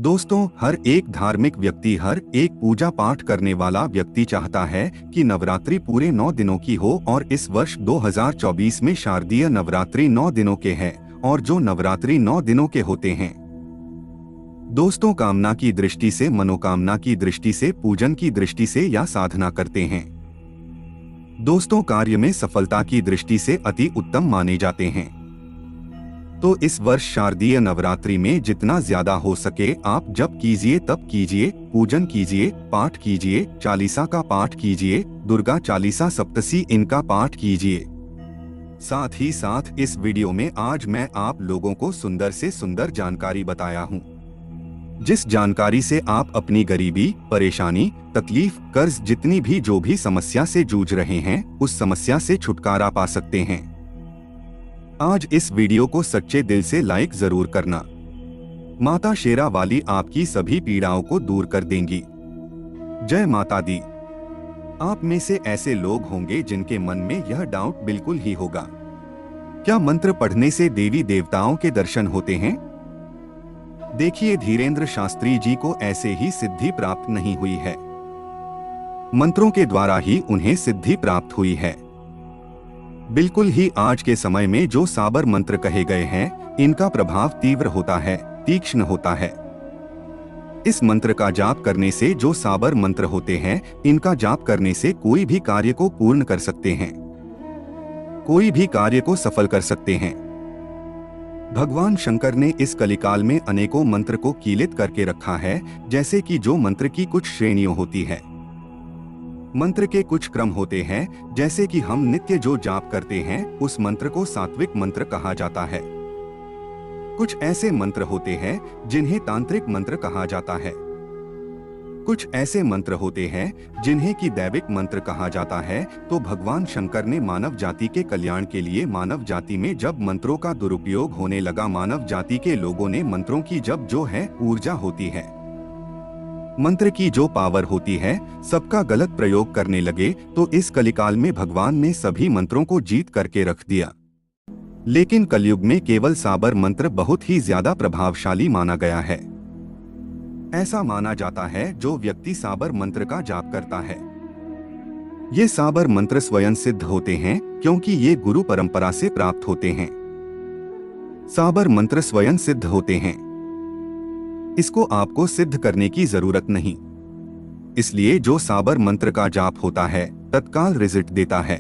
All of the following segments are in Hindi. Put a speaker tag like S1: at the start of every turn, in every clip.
S1: दोस्तों, हर एक धार्मिक व्यक्ति, हर एक पूजा पाठ करने वाला व्यक्ति चाहता है कि नवरात्रि पूरे 9 दिनों की हो और इस वर्ष 2024 में शारदीय नवरात्रि 9 दिनों के हैं और जो नवरात्रि 9 दिनों के होते हैं। दोस्तों, कामना की दृष्टि से, मनोकामना की दृष्टि से, पूजन की दृष्टि से या साधना करते हैं। दोस्तों, कार्य में सफलता की दृष्टि से अति उत्तम माने जाते हैं। तो इस वर्ष शारदीय नवरात्रि में जितना ज्यादा हो सके आप जप कीजिए, तप कीजिए, पूजन कीजिए, पाठ कीजिए, चालीसा का पाठ कीजिए, दुर्गा चालीसा सप्तशी इनका पाठ कीजिए। साथ ही साथ इस वीडियो में आज मैं आप लोगों को सुंदर से सुंदर जानकारी बताया हूँ, जिस जानकारी से आप अपनी गरीबी, परेशानी, तकलीफ, कर्ज, जितनी भी जो भी समस्या से जूझ रहे हैं उस समस्या से छुटकारा पा सकते हैं। आज इस वीडियो को सच्चे दिल से लाइक जरूर करना। माता शेरा वाली आपकी सभी पीड़ाओं को दूर कर देंगी। जय माता दी। आप में से ऐसे लोग होंगे जिनके मन में यह डाउट बिल्कुल ही होगा, क्या मंत्र पढ़ने से देवी देवताओं के दर्शन होते हैं? देखिए, धीरेन्द्र शास्त्री जी को ऐसे ही सिद्धि प्राप्त नहीं हुई है, मंत्रों के द्वारा ही उन्हें सिद्धि प्राप्त हुई है। बिल्कुल ही आज के समय में जो साबर मंत्र कहे गए हैं, इनका प्रभाव तीव्र होता है, तीक्ष्ण होता है। इस मंत्र का जाप करने से, जो साबर मंत्र होते हैं, इनका जाप करने से कोई भी कार्य को पूर्ण कर सकते हैं, कोई भी कार्य को सफल कर सकते हैं। भगवान शंकर ने इस कलिकाल में अनेकों मंत्र को कीलित करके रखा है, जैसे कि जो मंत्र की कुछ श्रेणियों होती है, मंत्र के कुछ क्रम होते हैं, जैसे कि हम नित्य जो जाप करते हैं उस मंत्र को सात्विक मंत्र कहा जाता है। कुछ ऐसे मंत्र होते हैं जिन्हें तांत्रिक मंत्र कहा जाता है। कुछ ऐसे मंत्र होते हैं जिन्हें की दैविक मंत्र कहा जाता है। तो भगवान शंकर ने मानव जाति के कल्याण के लिए, मानव जाति में जब मंत्रों का दुरुपयोग होने लगा, मानव जाति के लोगों ने मंत्रों की जब जो है ऊर्जा होती है, मंत्र की जो पावर होती है, सबका गलत प्रयोग करने लगे। तो इस कलिकाल में भगवान ने सभी मंत्रों को जीत करके रख दिया। लेकिन कलयुग में केवल साबर मंत्र बहुत ही ज्यादा प्रभावशाली माना गया है। ऐसा माना जाता है जो व्यक्ति साबर मंत्र का जाप करता है, ये साबर मंत्र स्वयं सिद्ध होते हैं, क्योंकि ये गुरु परंपरा से प्राप्त होते हैं। साबर मंत्र स्वयं सिद्ध होते हैं, इसको आपको सिद्ध करने की जरूरत नहीं। इसलिए जो साबर मंत्र का जाप होता है तत्काल रिजल्ट देता है।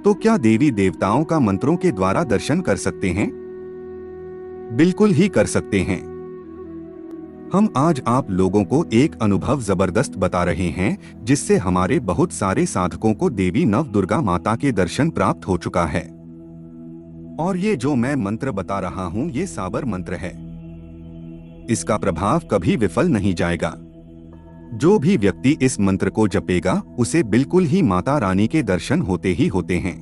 S1: तो क्या देवी देवताओं का मंत्रों के द्वारा दर्शन कर सकते हैं? बिल्कुल ही कर सकते हैं। हम आज आप लोगों को एक अनुभव जबरदस्त बता रहे हैं, जिससे हमारे बहुत सारे साधकों को देवी नव दुर्गा माता के दर्शन प्राप्त हो चुका है। और ये जो मैं मंत्र बता रहा हूँ, ये साबर मंत्र है। इसका प्रभाव कभी विफल नहीं जाएगा। जो भी व्यक्ति इस मंत्र को जपेगा उसे बिल्कुल ही माता रानी के दर्शन होते ही होते हैं।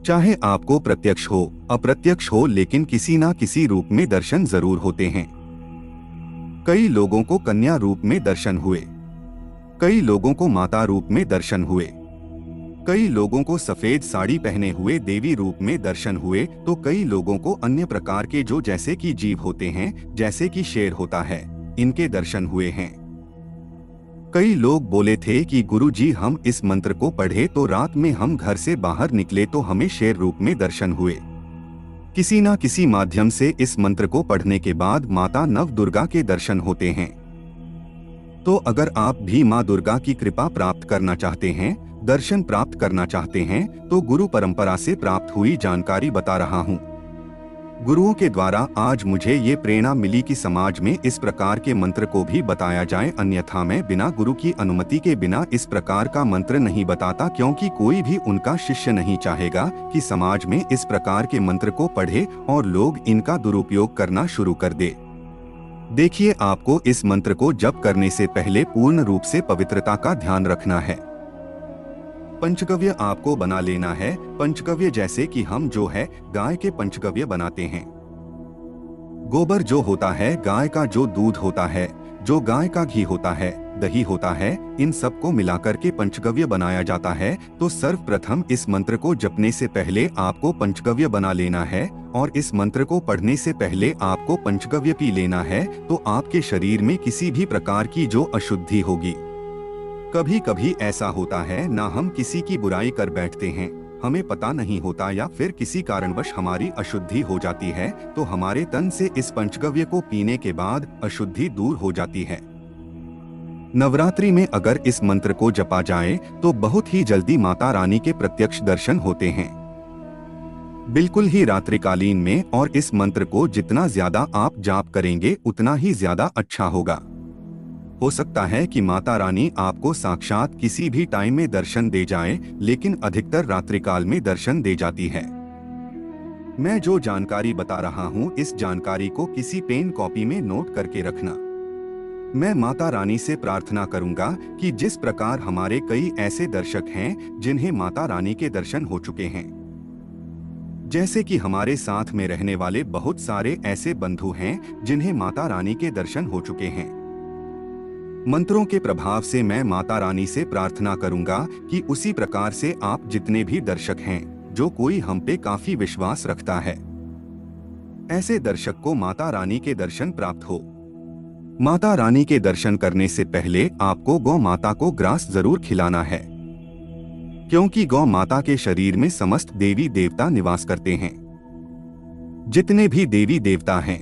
S1: चाहे आपको प्रत्यक्ष हो, अप्रत्यक्ष हो, लेकिन किसी ना किसी रूप में दर्शन जरूर होते हैं। कई लोगों को कन्या रूप में दर्शन हुए, कई लोगों को माता रूप में दर्शन हुए, कई लोगों को सफेद साड़ी पहने हुए देवी रूप में दर्शन हुए, तो कई लोगों को अन्य प्रकार के जो जैसे कि जीव होते हैं, जैसे कि शेर होता है, इनके दर्शन हुए हैं। कई लोग बोले थे कि गुरुजी, हम इस मंत्र को पढ़े तो रात में हम घर से बाहर निकले तो हमें शेर रूप में दर्शन हुए। किसी ना किसी माध्यम से इस मंत्र को पढ़ने के बाद माता नव दुर्गा के दर्शन होते हैं। तो अगर आप भी माँ दुर्गा की कृपा प्राप्त करना चाहते हैं, दर्शन प्राप्त करना चाहते हैं, तो गुरु परंपरा से प्राप्त हुई जानकारी बता रहा हूँ। गुरुओं के द्वारा आज मुझे ये प्रेरणा मिली कि समाज में इस प्रकार के मंत्र को भी बताया जाए, अन्यथा मैं बिना गुरु की अनुमति के बिना इस प्रकार का मंत्र नहीं बताता, क्योंकि कोई भी उनका शिष्य नहीं चाहेगा कि समाज में इस प्रकार के मंत्र को पढ़े और लोग इनका दुरुपयोग करना शुरू कर दे। देखिए, आपको इस मंत्र को जप करने से पहले पूर्ण रूप से पवित्रता का ध्यान रखना है। पंचगव्य आपको बना लेना है। पंचगव्य जैसे कि हम जो है गाय के पंचगव्य बनाते हैं। गोबर जो होता है, गाय का जो दूध होता है, जो गाय का घी होता है, दही होता है, इन सब को मिलाकर के पंचगव्य बनाया जाता है। तो सर्वप्रथम इस मंत्र को जपने से पहले आपको पंचगव्य बना लेना है और इस मंत्र को पढ़ने से पहले आपको पंचगव्य पी लेना है। तो आपके शरीर में किसी भी प्रकार की जो अशुद्धि होगी, कभी कभी ऐसा होता है ना, हम किसी की बुराई कर बैठते हैं, हमें पता नहीं होता या फिर किसी कारणवश हमारी अशुद्धि हो जाती है, तो हमारे तन से इस पंचगव्य को पीने के बाद अशुद्धि दूर हो जाती है। नवरात्रि में अगर इस मंत्र को जपा जाए तो बहुत ही जल्दी माता रानी के प्रत्यक्ष दर्शन होते हैं, बिल्कुल ही रात्रिकालीन में। और इस मंत्र को जितना ज्यादा आप जाप करेंगे उतना ही ज्यादा अच्छा होगा। हो सकता है कि माता रानी आपको साक्षात किसी भी टाइम में दर्शन दे जाए, लेकिन अधिकतर रात्रिकाल में दर्शन दे जाती है। मैं जो जानकारी बता रहा हूँ, इस जानकारी को किसी पेन कॉपी में नोट करके रखना। मैं माता रानी से प्रार्थना करूंगा कि जिस प्रकार हमारे कई ऐसे दर्शक हैं जिन्हें माता रानी के दर्शन हो चुके हैं, जैसे कि हमारे साथ में रहने वाले बहुत सारे ऐसे बंधु हैं जिन्हें माता रानी के दर्शन हो चुके हैं। मंत्रों के प्रभाव से मैं माता रानी से प्रार्थना करूंगा कि उसी प्रकार से आप जितने भी दर्शक हैं, जो कोई हम पे काफी विश्वास रखता है, ऐसे दर्शक को माता रानी के दर्शन प्राप्त हो। माता रानी के दर्शन करने से पहले आपको गौ माता को ग्रास जरूर खिलाना है, क्योंकि गौ माता के शरीर में समस्त देवी देवता निवास करते हैं। जितने भी देवी देवता हैं,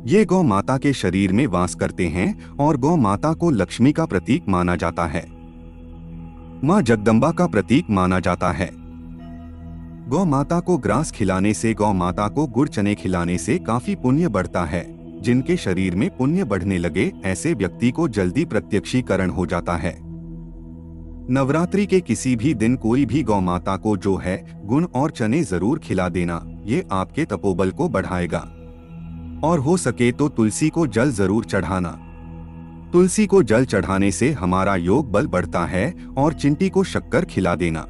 S1: ये गौ माता के शरीर में वास करते हैं और गौ माता को लक्ष्मी का प्रतीक माना जाता है, मां जगदम्बा का प्रतीक माना जाता है। गौ माता को ग्रास खिलाने से, गौ माता को गुड़ चने खिलाने से काफी पुण्य बढ़ता है। जिनके शरीर में पुण्य बढ़ने लगे, ऐसे व्यक्ति को जल्दी प्रत्यक्षीकरण हो जाता है। नवरात्रि के किसी भी दिन कोई भी गौ माता को जो है गुड़ और चने जरूर खिला देना, ये आपके तपोबल को बढ़ाएगा। और हो सके तो तुलसी को जल जरूर चढ़ाना। तुलसी को जल चढ़ाने से हमारा योग बल बढ़ता है। और चींटी को शक्कर खिला देना।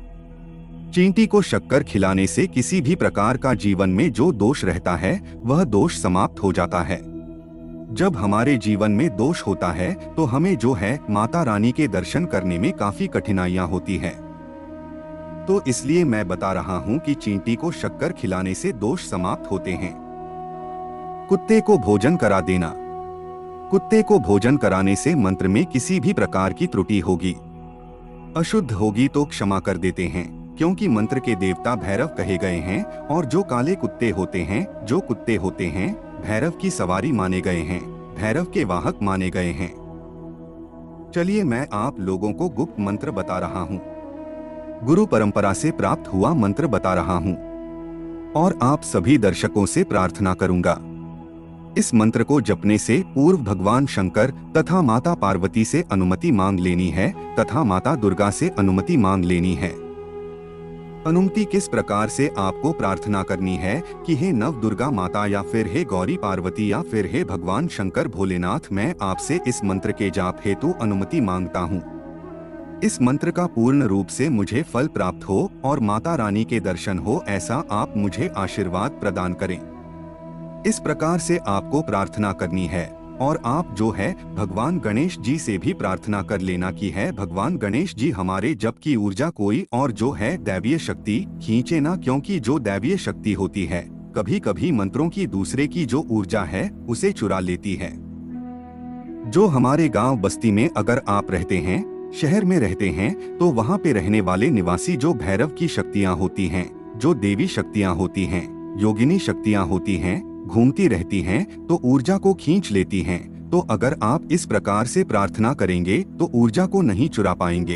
S1: चींटी को शक्कर खिलाने से किसी भी प्रकार का जीवन में जो दोष रहता है वह दोष समाप्त हो जाता है। जब हमारे जीवन में दोष होता है तो हमें जो है माता रानी के दर्शन करने में काफी कठिनाइयां होती हैं। तो इसलिए मैं बता रहा हूं कि चींटी को शक्कर खिलाने से दोष समाप्त होते हैं। कुत्ते को भोजन करा देना। कुत्ते को भोजन कराने से मंत्र में किसी भी प्रकार की त्रुटि होगी, अशुद्ध होगी तो क्षमा कर देते हैं, क्योंकि मंत्र के देवता भैरव कहे गए हैं। और जो काले कुत्ते होते हैं, जो कुत्ते होते हैं, भैरव की सवारी माने गए हैं, भैरव के वाहक माने गए हैं। चलिए मैं आप लोगों को गुप्त मंत्र बता रहा हूँ, गुरु परंपरा से प्राप्त हुआ मंत्र बता रहा हूँ और आप सभी दर्शकों से प्रार्थना करूंगा। इस मंत्र को जपने से पूर्व भगवान शंकर तथा माता पार्वती से अनुमति मांग लेनी है तथा माता दुर्गा से अनुमति मांग लेनी है। अनुमति किस प्रकार से आपको प्रार्थना करनी है कि हे नव दुर्गा माता या फिर हे गौरी पार्वती या फिर हे भगवान शंकर भोलेनाथ, मैं आपसे इस मंत्र के जाप हेतु अनुमति मांगता हूँ। इस मंत्र का पूर्ण रूप से मुझे फल प्राप्त हो और माता रानी के दर्शन हो, ऐसा आप मुझे आशीर्वाद प्रदान करें। इस प्रकार से आपको प्रार्थना करनी है। और आप जो है भगवान गणेश जी से भी प्रार्थना कर लेना कि है भगवान गणेश जी हमारे जप की ऊर्जा कोई और जो है दैवीय शक्ति खींचे ना, क्योंकि जो दैवीय शक्ति होती है कभी कभी मंत्रों की दूसरे की जो ऊर्जा है उसे चुरा लेती है। जो हमारे गांव बस्ती में अगर आप रहते हैं, शहर में रहते हैं, तो वहाँ पे रहने वाले निवासी जो भैरव की शक्तियाँ होती हैं, जो देवी शक्तियाँ होती हैं, योगिनी शक्तियाँ होती हैं, घूमती रहती हैं तो ऊर्जा को खींच लेती हैं। तो अगर आप इस प्रकार से प्रार्थना करेंगे तो ऊर्जा को नहीं चुरा पाएंगे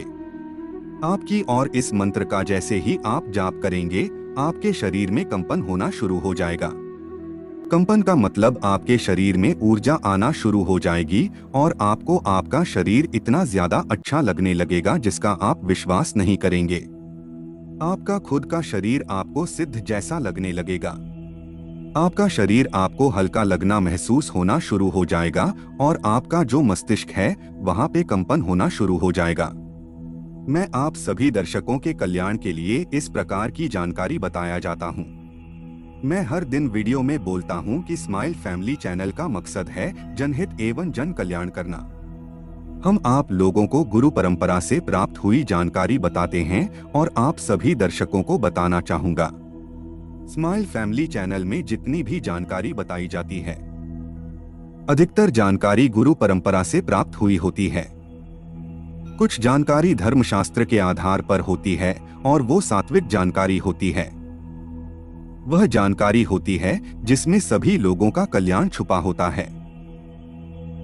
S1: आपकी। और इस मंत्र का जैसे ही आप जाप करेंगे, आपके शरीर में कंपन होना शुरू हो जाएगा। कंपन का मतलब आपके शरीर में ऊर्जा आना शुरू हो जाएगी और आपको आपका शरीर इतना ज्यादा अच्छा लगने लगेगा जिसका आप विश्वास नहीं करेंगे। आपका खुद का शरीर आपको सिद्ध जैसा लगने लगेगा। आपका शरीर आपको हल्का लगना महसूस होना शुरू हो जाएगा और आपका जो मस्तिष्क है वहां पे कंपन होना शुरू हो जाएगा। मैं आप सभी दर्शकों के कल्याण के लिए इस प्रकार की जानकारी बताया जाता हूं। मैं हर दिन वीडियो में बोलता हूं कि स्माइल फैमिली चैनल का मकसद है जनहित एवं जन कल्याण करना। हम आप लोगों को गुरु परंपरा से प्राप्त हुई जानकारी बताते हैं और आप सभी दर्शकों को बताना चाहूंगा। स्माइल फैमिली चैनल में जितनी भी जानकारी बताई जाती है, अधिकतर जानकारी गुरु परंपरा से प्राप्त हुई होती है। कुछ जानकारी धर्मशास्त्र के आधार पर होती है और वो सात्विक जानकारी होती है। वह जानकारी होती है जिसमें सभी लोगों का कल्याण छुपा होता है।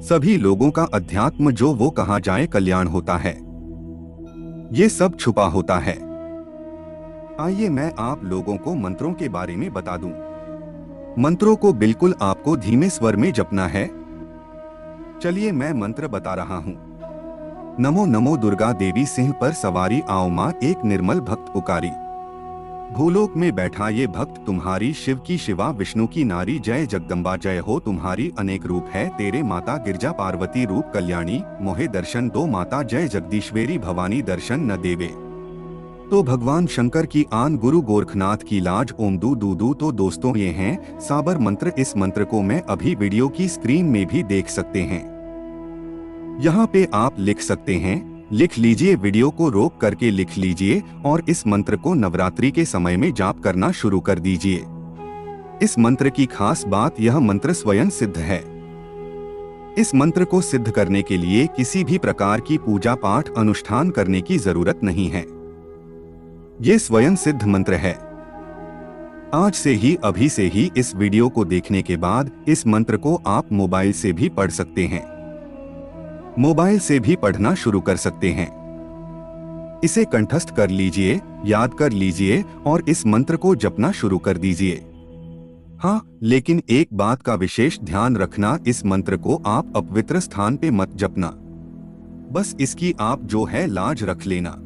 S1: सभी लोगों का अध्यात्म जो वो कहा जाए कल्याण होता है, ये सब छुपा होता है। आइए मैं आप लोगों को मंत्रों के बारे में बता दूं। मंत्रों को बिल्कुल आपको धीमे स्वर में जपना है। चलिए मैं मंत्र बता रहा हूं। नमो नमो दुर्गा देवी सिंह पर सवारी आओ माँ, एक निर्मल भक्त पुकारी। भूलोक में बैठा ये भक्त तुम्हारी, शिव की शिवा विष्णु की नारी, जय जगदम्बा जय हो तुम्हारी, अनेक रूप है तेरे माता, गिरजा पार्वती रूप कल्याणी, मोहे दर्शन दो माता, जय जगदीश्वरी भवानी दर्शन न देवे। तो भगवान शंकर की आन, गुरु गोरखनाथ की लाज, ओम दू दू दू। तो दोस्तों ये हैं साबर मंत्र। इस मंत्र को मैं अभी वीडियो की स्क्रीन में भी देख सकते हैं। यहाँ पे आप लिख सकते हैं, लिख लीजिए, वीडियो को रोक करके लिख लीजिए और इस मंत्र को नवरात्रि के समय में जाप करना शुरू कर दीजिए। इस मंत्र की खास बात, यह मंत्र स्वयं सिद्ध है। इस मंत्र को सिद्ध करने के लिए किसी भी प्रकार की पूजा पाठ अनुष्ठान करने की जरूरत नहीं है। ये स्वयं सिद्ध मंत्र है। आज से ही, अभी से ही इस वीडियो को देखने के बाद इस मंत्र को आप मोबाइल से भी पढ़ सकते हैं। मोबाइल से भी पढ़ना शुरू कर सकते हैं। इसे कंठस्थ कर लीजिए, याद कर लीजिए और इस मंत्र को जपना शुरू कर दीजिए। हाँ, लेकिन एक बात का विशेष ध्यान रखना, इस मंत्र को आप अपवित्र स्थान पे मत जपना। बस इसकी आप जो है लाज रख लेना।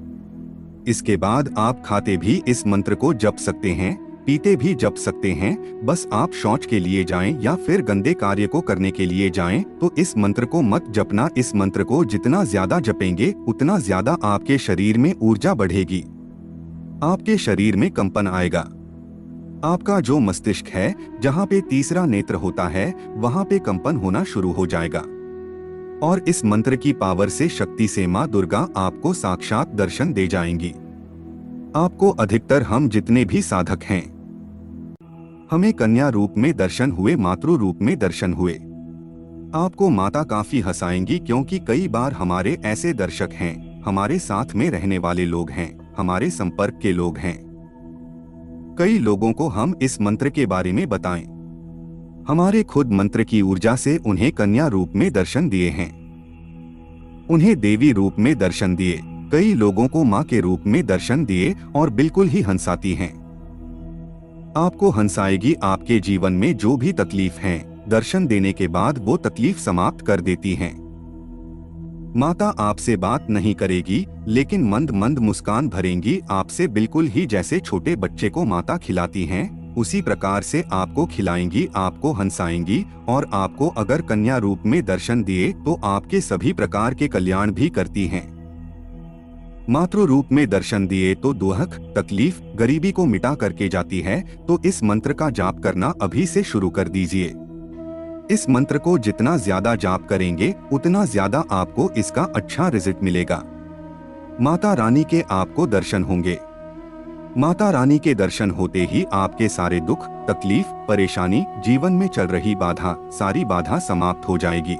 S1: इसके बाद आप खाते भी इस मंत्र को जप सकते हैं, पीते भी जप सकते हैं। बस आप शौच के लिए जाएं या फिर गंदे कार्य को करने के लिए जाएं तो इस मंत्र को मत जपना। इस मंत्र को जितना ज्यादा जपेंगे उतना ज्यादा आपके शरीर में ऊर्जा बढ़ेगी, आपके शरीर में कंपन आएगा। आपका जो मस्तिष्क है, जहाँ पे तीसरा नेत्र होता है, वहाँ पे कंपन होना शुरू हो जाएगा और इस मंत्र की पावर से, शक्ति से माँ दुर्गा आपको साक्षात दर्शन दे जाएंगी। आपको अधिकतर हम जितने भी साधक हैं, हमें कन्या रूप में दर्शन हुए, मातृ रूप में दर्शन हुए। आपको माता काफी हंसाएंगी क्योंकि कई बार हमारे ऐसे दर्शक हैं, हमारे साथ में रहने वाले लोग हैं, हमारे संपर्क के लोग हैं। कई लोगों को हम इस मंत्र के बारे में बताएं। हमारे खुद मंत्र की ऊर्जा से उन्हें कन्या रूप में दर्शन दिए हैं, उन्हें देवी रूप में दर्शन दिए, कई लोगों को मां के रूप में दर्शन दिए और बिल्कुल ही हंसाती हैं। आपको हंसाएगी। आपके जीवन में जो भी तकलीफ है, दर्शन देने के बाद वो तकलीफ समाप्त कर देती हैं। माता आपसे बात नहीं करेगी लेकिन मंद मंद मुस्कान भरेंगी आपसे, बिल्कुल ही जैसे छोटे बच्चे को माता खिलाती हैं उसी प्रकार से आपको खिलाएंगी, आपको हंसाएंगी। और आपको अगर कन्या रूप में दर्शन दिए तो आपके सभी प्रकार के कल्याण भी करती हैं। मातृ रूप में दर्शन दिए तो दुख, तकलीफ, गरीबी को मिटा करके जाती है। तो इस मंत्र का जाप करना अभी से शुरू कर दीजिए। इस मंत्र को जितना ज्यादा जाप करेंगे उतना ज्यादा आपको इसका अच्छा रिजल्ट मिलेगा। माता रानी के आपको दर्शन होंगे। माता रानी के दर्शन होते ही आपके सारे दुख, तकलीफ, परेशानी, जीवन में चल रही बाधा, सारी बाधा समाप्त हो जाएगी।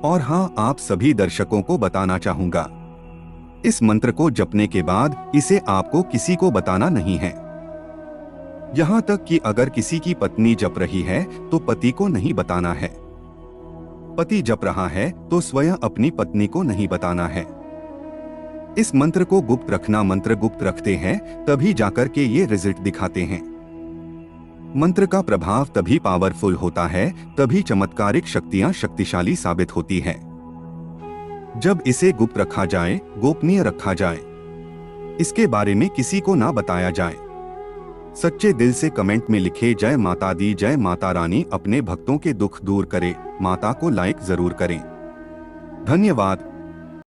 S1: और हाँ, आप सभी दर्शकों को बताना चाहूंगा, इस मंत्र को जपने के बाद इसे आपको किसी को बताना नहीं है। यहाँ तक कि अगर किसी की पत्नी जप रही है तो पति को नहीं बताना है। पति जप रहा है तो स्वयं अपनी पत्नी को नहीं बताना है। इस मंत्र को गुप्त रखना। मंत्र गुप्त रखते हैं तभी जाकर के ये रिजल्ट दिखाते हैं। मंत्र का प्रभाव तभी पावरफुल होता है, तभी चमत्कारिक शक्तियां शक्तिशाली साबित होती है जब इसे गुप्त रखा जाए, गोपनीय रखा जाए, इसके बारे में किसी को ना बताया जाए। सच्चे दिल से कमेंट में लिखे जय माता दी, जय माता रानी अपने भक्तों के दुख दूर करे। माता को लाइक जरूर करें। धन्यवाद।